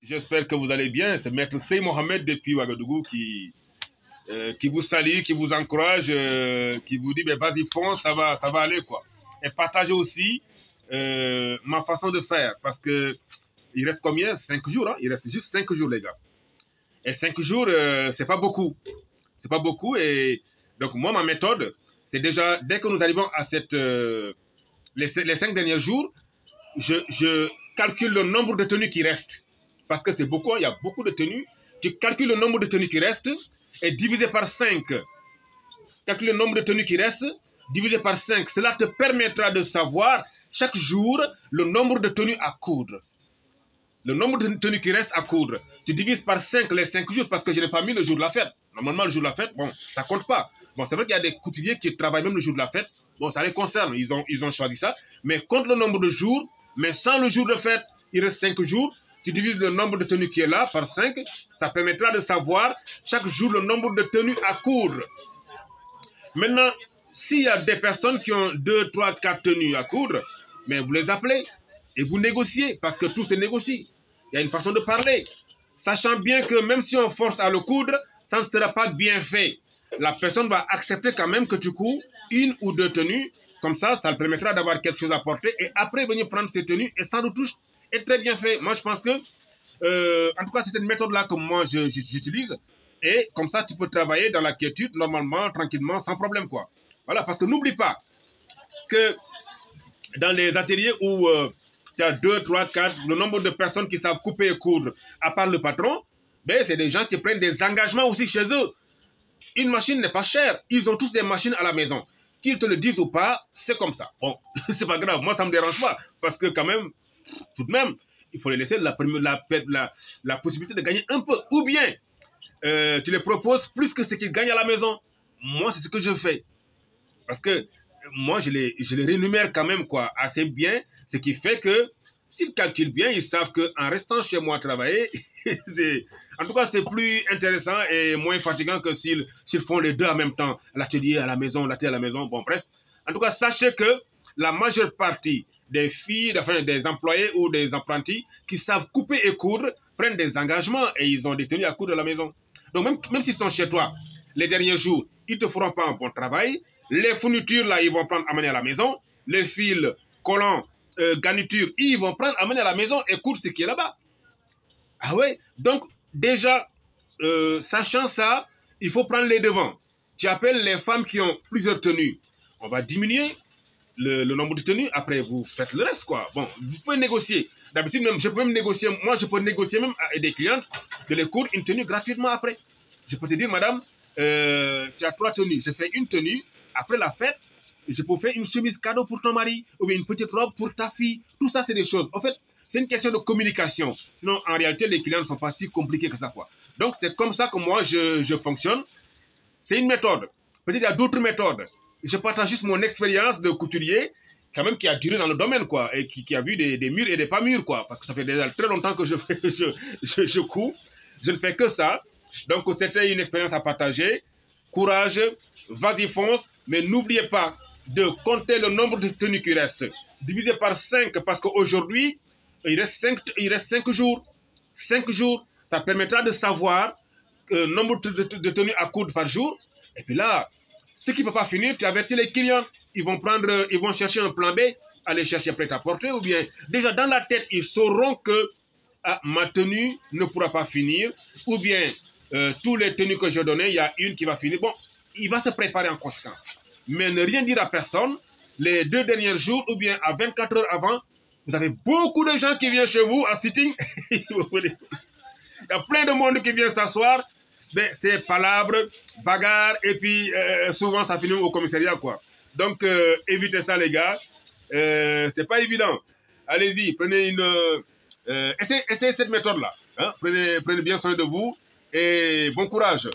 J'espère que vous allez bien. C'est Maître Sey Mohamed depuis Ouagadougou qui vous salue, qui vous encourage, qui vous dit vas-y fonce, ça va aller quoi. Et partagez aussi ma façon de faire parce que il reste combien? 5 jours, hein? Il reste juste 5 jours les gars. Et 5 jours, c'est pas beaucoup. C'est pas beaucoup et donc moi ma méthode, c'est déjà dès que nous arrivons à les 5 derniers jours, je calcule le nombre de tenues qui restent. Parce que c'est beaucoup, il y a beaucoup de tenues. Tu calcules le nombre de tenues qui restent et divisé par 5. Calcule le nombre de tenues qui restent, divisé par 5. Cela te permettra de savoir chaque jour le nombre de tenues à coudre. Le nombre de tenues qui restent à coudre. Tu divises par 5 les 5 jours parce que je n'ai pas mis le jour de la fête. Normalement, le jour de la fête, bon, ça compte pas. Bon, c'est vrai qu'il y a des couturiers qui travaillent même le jour de la fête. Bon, ça les concerne, ils ont choisi ça. Mais compte le nombre de jours, mais sans le jour de fête, il reste 5 jours. Tu divises le nombre de tenues qui est là par 5. Ça permettra de savoir chaque jour le nombre de tenues à coudre. Maintenant, s'il y a des personnes qui ont 2, 3, 4 tenues à coudre, mais vous les appelez et vous négociez parce que tout se négocie. Il y a une façon de parler. Sachant bien que même si on force à le coudre, ça ne sera pas bien fait. La personne va accepter quand même que tu couds 1 ou 2 tenues. Comme ça le permettra d'avoir quelque chose à porter et après venir prendre ces tenues et sans retouche est très bien fait. Moi, je pense que, en tout cas, c'est cette méthode-là que moi, j'utilise. Et comme ça, tu peux travailler dans la quiétude, normalement, tranquillement, sans problème, quoi. Voilà, parce que n'oublie pas que dans les ateliers où tu as 2, 3, 4, le nombre de personnes qui savent couper et coudre, à part le patron, ben, c'est des gens qui prennent des engagements aussi chez eux. Une machine n'est pas chère. Ils ont tous des machines à la maison. Qu'ils te le disent ou pas, c'est comme ça. Bon, c'est pas grave. Moi, ça ne me dérange pas. Parce que quand même, tout de même, il faut les laisser la possibilité de gagner un peu. Ou bien, tu les proposes plus que ce qu'ils gagnent à la maison. Moi, c'est ce que je fais. Parce que moi, je les rémunère quand même quoi, assez bien. Ce qui fait que s'ils calculent bien, ils savent qu'en restant chez moi travailler, en tout cas, c'est plus intéressant et moins fatigant que s'ils font les deux en même temps. L'atelier à la maison, l'atelier à la maison. Bon, bref. En tout cas, sachez que la majeure partie des filles, enfin des employés ou des apprentis qui savent couper et coudre prennent des engagements et ils ont des tenues à coudre à la maison. Donc même s'ils sont chez toi, les derniers jours, ils ne te feront pas un bon travail. Les fournitures, là, ils vont prendre amener à la maison. Les fils, collants, garnitures, ils vont prendre amener à la maison et coudre ce qui est là-bas. Ah ouais, donc déjà, sachant ça, il faut prendre les devants. Tu appelles les femmes qui ont plusieurs tenues. On va diminuer le nombre de tenues, après vous faites le reste quoi. Bon, vous pouvez négocier. D'habitude même, je peux même négocier, moi je peux négocier même avec des clientes de les coudre une tenue gratuitement après. Je peux te dire madame, tu as 3 tenues, je fais une tenue, après la fête, je peux faire une chemise cadeau pour ton mari, ou bien une petite robe pour ta fille. Tout ça c'est des choses. En fait, c'est une question de communication. Sinon en réalité les clients ne sont pas si compliqués que ça quoi. Donc c'est comme ça que moi je fonctionne. C'est une méthode. Peut-être il y a d'autres méthodes. Je partage juste mon expérience de couturier, quand même qui a duré dans le domaine, quoi, et qui a vu des murs et des pas murs, quoi, parce que ça fait déjà très longtemps que je couds. Je ne fais que ça. Donc, c'était une expérience à partager. Courage, vas-y, fonce, mais n'oubliez pas de compter le nombre de tenues qui restent. Divisé par 5, parce qu'aujourd'hui, il reste 5 jours. 5 jours, ça permettra de savoir le nombre de tenues à coudre par jour. Et puis là, ce qui ne peut pas finir, tu avertis les clients. Ils vont chercher un plan B, aller chercher prêt-à-porter, ou bien déjà dans la tête, ils sauront que ma tenue ne pourra pas finir, ou bien tous les tenues que je donnais, il y a une qui va finir. Bon, il va se préparer en conséquence. Mais ne rien dire à personne, les 2 derniers jours, ou bien à 24 heures avant, vous avez beaucoup de gens qui viennent chez vous en sitting. Il y a plein de monde qui vient s'asseoir. Ben, c'est palabres, bagarre, et puis souvent ça finit au commissariat, quoi. Donc, évitez ça, les gars. C'est pas évident. Allez-y, prenez essayez cette méthode-là. Hein? Prenez bien soin de vous et bon courage.